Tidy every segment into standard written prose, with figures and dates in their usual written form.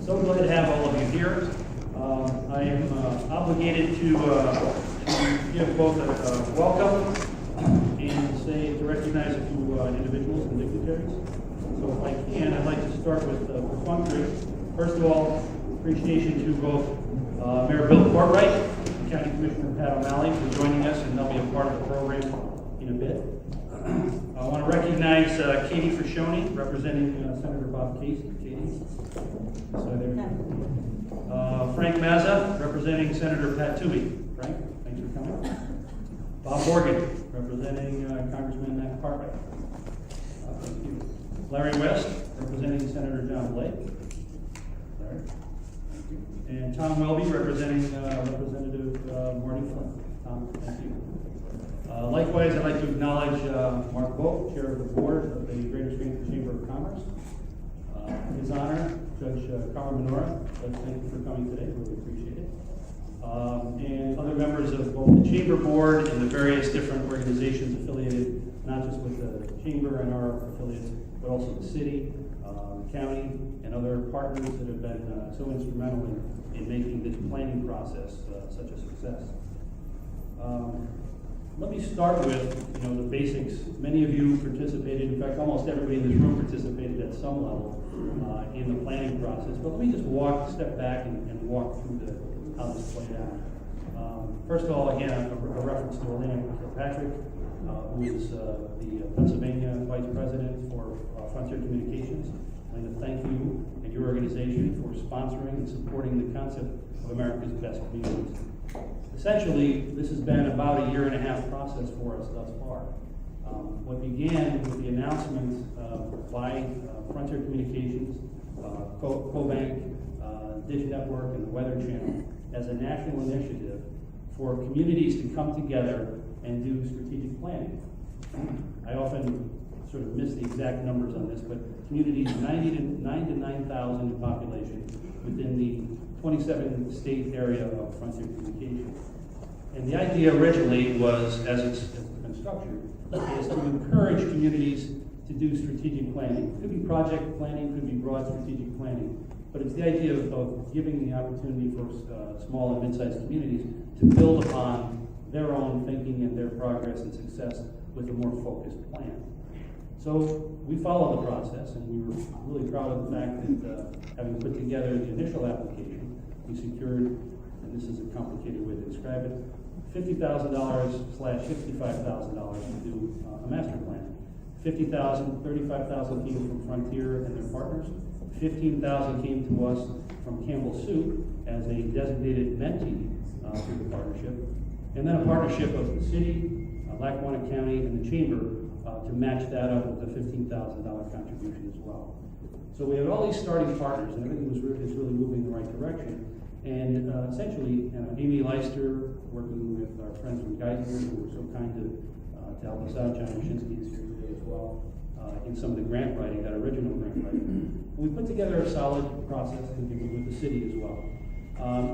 So glad to have all of you here. I am obligated to give both a welcome and to recognize a few individuals and dignitaries. So if I can, I'd like to start with perfunctory. First of all, appreciation to both Mayor Bill Courtright and County Commissioner Pat O'Malley for joining us, and they'll be a part of the program in a bit. I want to recognize Katie Frashoni, representing Senator Bob Casey. Katie. So there. Frank Mazza, representing Senator Pat Toomey. Frank, thanks for coming. Bob Durkin, representing Congressman Matt Cartwright. Thank you. Larry West, representing Senator John Blake. Larry. Thank you. And Tom Welby, representing Representative Marty Flynn. Tom, thank you. Likewise, I'd like to acknowledge Mark Vogt, Chair of the Board of the Greater Scranton Chamber of Commerce. His Honor, Judge Carl Menorah, thank you for coming today, really appreciate it. And other members of both the Chamber Board and the various different organizations affiliated, not just with the Chamber and our affiliates, but also the city, the county, and other partners that have been so instrumental in making this planning process such a success. Let me start with, the basics. Many of you participated, in fact, almost everybody in this room participated at some level in the planning process. But let me just step back and walk through how this played out. First of all, again, a reference to Elena Kilpatrick, who is the Pennsylvania Vice President for Frontier Communications. Elena, thank you and your organization for sponsoring and supporting the concept of America's Best Communities. Essentially, this has been about a 1.5-year process for us thus far. What began with the announcement by Frontier Communications, CoBank, Dish Network, and the Weather Channel as a national initiative for communities to come together and do strategic planning. I often sort of miss the exact numbers on this, but communities 9,000 to 9,000 in population within the 27-state area of Frontier Communications. And the idea originally was, as it's been structured, is to encourage communities to do strategic planning. It could be project planning, could be broad strategic planning, but it's the idea of giving the opportunity for small and mid-sized communities to build upon their own thinking and their progress and success with a more focused plan. So we followed the process, and we were really proud of the fact that having put together the initial application, we secured, and this is a complicated way to describe it, $50,000/$65,000 to do a master plan. $50,000, $35,000 came from Frontier and their partners. $15,000 came to us from Campbell Soup as a designated mentee through the partnership, and then a partnership of the city, Lackawanna County, and the Chamber to match that up with a $15,000 contribution as well. So we have all these starting partners, and everything is really moving in the right direction. And essentially, Amy Leister, working with our friends from Geisinger, who were so kind to help us out. John Wyszynski is here today as well, in some of the grant writing, that original grant writing. We put together a solid process with the city as well.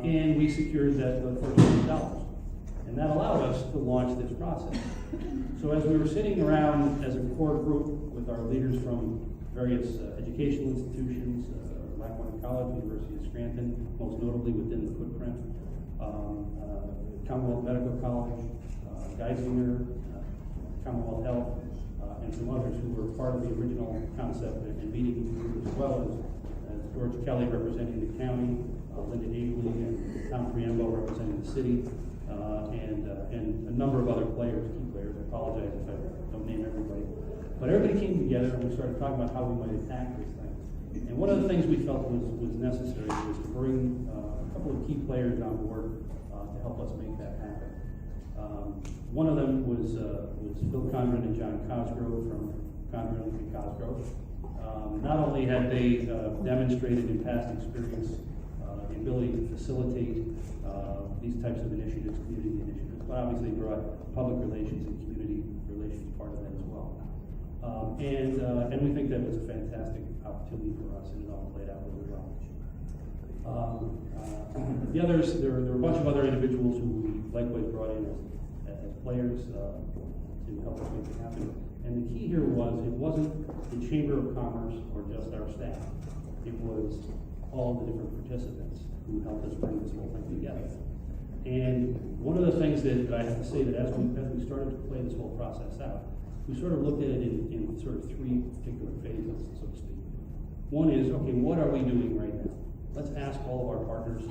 And we secured the first $1 million. And that allowed us to launch this process. So as we were sitting around as a core group with our leaders from various educational institutions, Lackawanna College, University of Scranton, most notably within the footprint, Commonwealth Medical College, Geisinger, Commonwealth Health, and some others who were part of the original concept and meeting group, as well as George Kelly representing the county, Linda Agley and Tom Priembo representing the city, and a number of other players, key players. I apologize if I don't name everybody. But everybody came together and we started talking about how we might attack this thing. And one of the things we felt was necessary was to bring a couple of key players on board to help us make that happen. One of them was Phil Condren and John Cosgrove from Condren and Cosgrove. Not only had they demonstrated in past experience the ability to facilitate these types of initiatives, community initiatives, but obviously brought public relations and community relations part of that as well. And we think that was a fantastic opportunity for us, and it all played out really well. The others, there were a bunch of other individuals who we likewise brought in as players to help us make it happen. And the key here was, it wasn't the Chamber of Commerce or just our staff. It was all the different participants who helped us bring this whole thing together. And one of the things that I have to say that as we started to play this whole process out, we sort of looked at it in sort of three particular phases, so to speak. One is, okay, what are we doing right now? Let's ask all of our partners,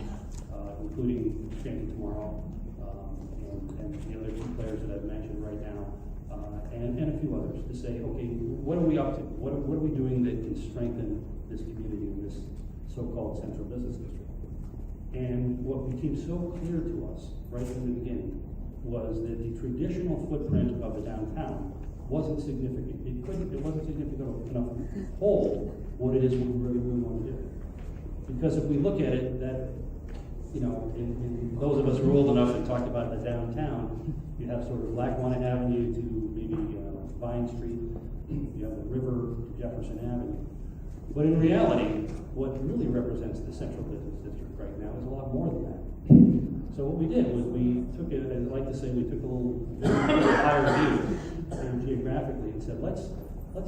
including Scranton Tomorrow, and the other two players that I've mentioned right now, and a few others, to say, okay, what are we up to? What are we doing that can strengthen this community in this so-called central business district? And what became so clear to us right from the beginning was that the traditional footprint of the downtown wasn't significant. It wasn't significant enough to hold what it is we really want to do. Because if we look at it, that, you know, in those of us who are old enough and talked about the downtown, you have sort of Lackawanna Avenue to maybe Vine Street, you have the river to Jefferson Avenue. But in reality, what really represents the central business district right now is a lot more than that. So what we did was we took it, I'd like to say we took a little higher view geographically and said, let's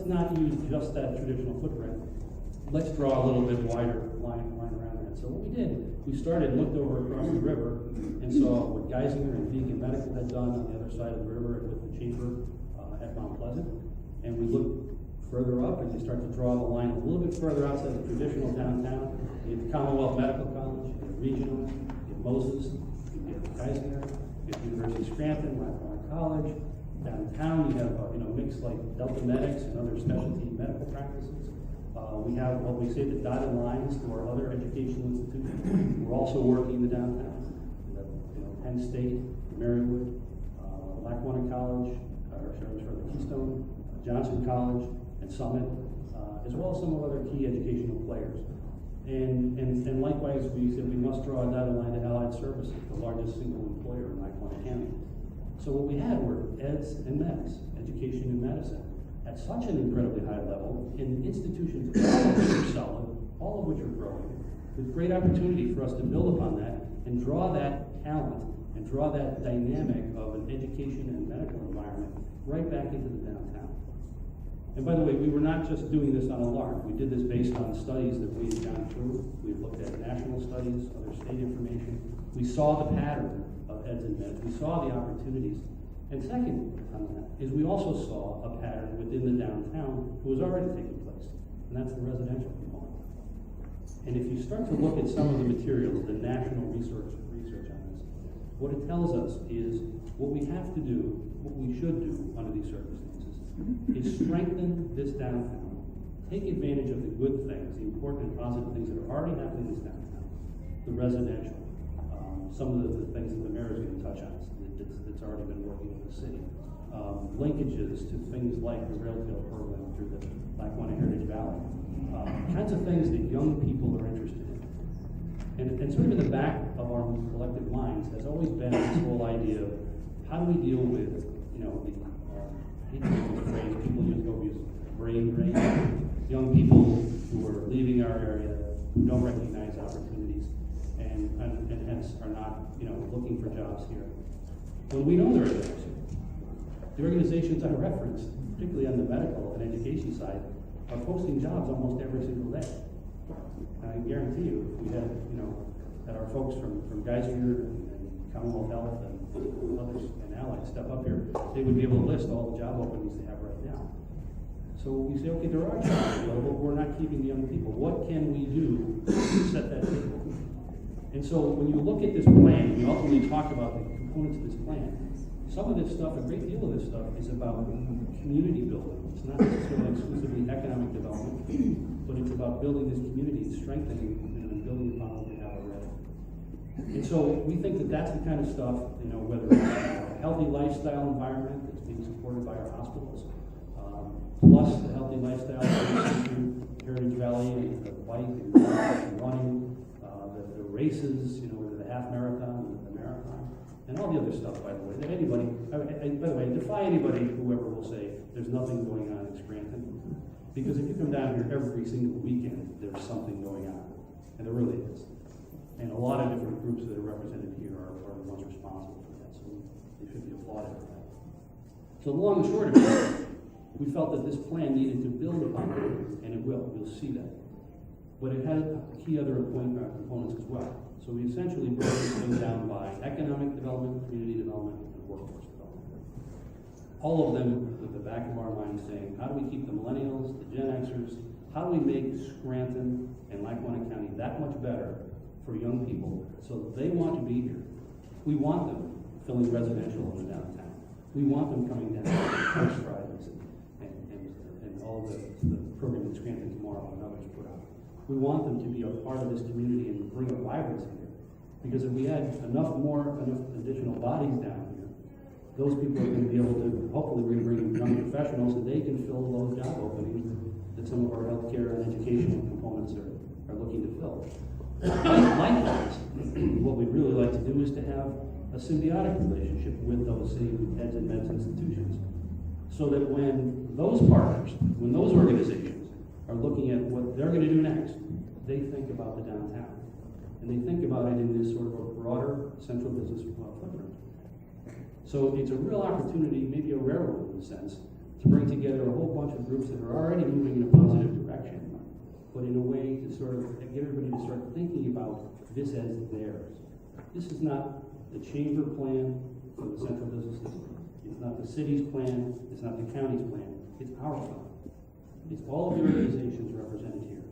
not use just that traditional footprint. Let's draw a little bit wider line around that. So what we did, we started and looked over across the river and saw what Geisinger and Beacon Medical had done on the other side of the river with the chamber at Mount Pleasant. And we looked further up and you start to draw the line a little bit further outside the traditional downtown. You have Commonwealth Medical College, you have Regional, you have Moses, you have Geisinger, you have University of Scranton, Lackawanna College. Downtown, you have mixed like Delta Medics and other specialty medical practices. We have what we say the dotted lines to our other educational institutions. We're also working in the downtown. We have, Penn State, Marywood, Lackawanna College, the Keystone, Johnson College, and Summit, as well as some of other key educational players. And likewise, we said we must draw a dotted line to Allied Services, the largest single employer in Lackawanna County. So what we had were eds and meds, education and medicine, at such an incredibly high level in institutions all of which are solid, all of which are growing, with great opportunity for us to build upon that and draw that talent and draw that dynamic of an education and medical environment right back into the downtown. And by the way, we were not just doing this on a lark. We did this based on studies that we had gone through. We've looked at national studies, other state information. We saw the pattern of eds and meds. We saw the opportunities. And second on that is we also saw a pattern within the downtown that was already taking place, and that's the residential component. And if you start to look at some of the materials, the national research on this, what it tells us is what we have to do, what we should do under these circumstances, is strengthen this downtown, take advantage of the good things, the important and positive things that are already happening in this downtown, the residential, some of the things that the mayor is going to touch on, that's already been working in the city. Linkages to things like the rail trail program through the Lackawanna Heritage Valley. Kinds of things that young people are interested in. And sort of in the back of our collective minds has always been this whole idea of how do we deal with, the phrase people use brain drain, young people who are leaving our area, who don't recognize opportunities, and hence are not, looking for jobs here. When we know there are jobs here, the organizations I referenced, particularly on the medical and education side, are posting jobs almost every single day. And I guarantee you, if we had, that our folks from Geisinger and Commonwealth Health and others and allies step up here, they would be able to list all the job openings they have right now. So we say, okay, there are jobs available, but we're not keeping the young people. What can we do to set that table? And so when you look at this plan, we ultimately talk about the components of this plan. Some of this stuff, a great deal of this stuff, is about community building. It's not necessarily exclusively economic development, but it's about building this community and strengthening and building upon what we have already. And so we think that that's the kind of stuff, whether it's a healthy lifestyle environment that's being supported by our hospitals, plus the healthy lifestyle through Heritage Valley and the bike and running, the races, the half marathon and the marathon, and all the other stuff, by the way, that anybody, by the way, defy anybody, whoever will say there's nothing going on in Scranton. Because if you come down here every single weekend, there's something going on. And there really is. And a lot of different groups that are represented here are the ones responsible for that. So they should be applauded for that. So the long and short of it, we felt that this plan needed to build upon it, and it will. You'll see that. but it had key other components as well. So we essentially broke this thing down by economic development, community development, and workforce development. All of them with the back of our minds saying, how do we keep the millennials, the Gen Xers, how do we make Scranton and Lackawanna County that much better for young people so they want to be here? We want them filling residential in the downtown. We want them coming down First Fridays and all the programming that Scranton Tomorrow and others put out. We want them to be a part of this community and bring a vibrancy here. Because if we had enough additional bodies down here, those people are going to be able to, hopefully we're going to bring young professionals so they can fill those job openings that some of our healthcare and educational components are looking to fill. Likewise, what we'd really like to do is to have a symbiotic relationship with those same heads and meds institutions, so that when those partners, when those organizations are looking at what they're going to do next, they think about the downtown. And they think about it in this sort of a broader central business footprint. So it's a real opportunity, maybe a rare one in a sense, to bring together a whole bunch of groups that are already moving in a positive direction, but in a way to sort of get everybody to start thinking about this as theirs. This is not the chamber plan for the central business district. It's not the city's plan, it's not the county's plan, it's our plan. It's all of the organizations represented here.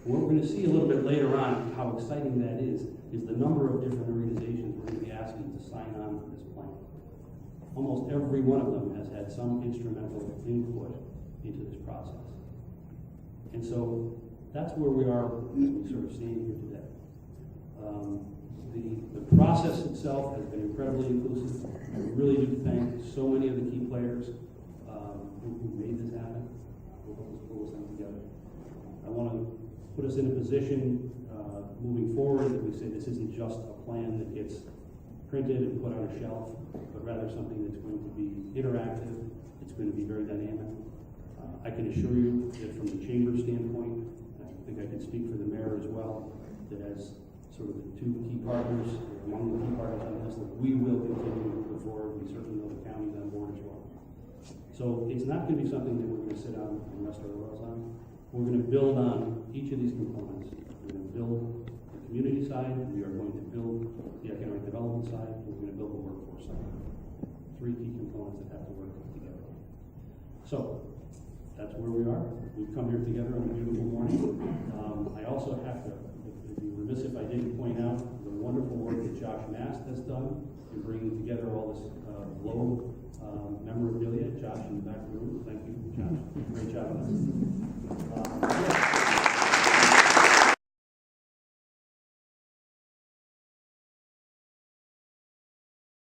What we're going to see a little bit later on, how exciting that is the number of different organizations we're going to be asking to sign on to this plan. Almost every one of them has had some instrumental input into this process. And so that's where we are sort of standing here today. The process itself has been incredibly inclusive. I really do thank so many of the key players who made this happen, who helped us pull this thing together. I want to put us in a position moving forward that we say this isn't just a plan that gets printed and put on a shelf, but rather something that's going to be interactive, it's going to be very dynamic. I can assure you that from the chamber standpoint, I think I can speak for the mayor as well, that as sort of the two key partners, among the key partners on this, that we will continue to move forward. We certainly know the county's on board as well. So it's not going to be something that we're going to sit on and rest our laurels on. We're going to build on each of these components. We're going to build the community side, we are going to build the economic development side, and we're going to build the workforce side. Three key components that have to work together. So that's where we are. We've come here together on a beautiful morning. I also have to, it'd be remiss if I didn't point out the wonderful work that Josh Mast has done in bringing together all this globe memorabilia. Josh in the back room, thank you, Josh. Great job on this.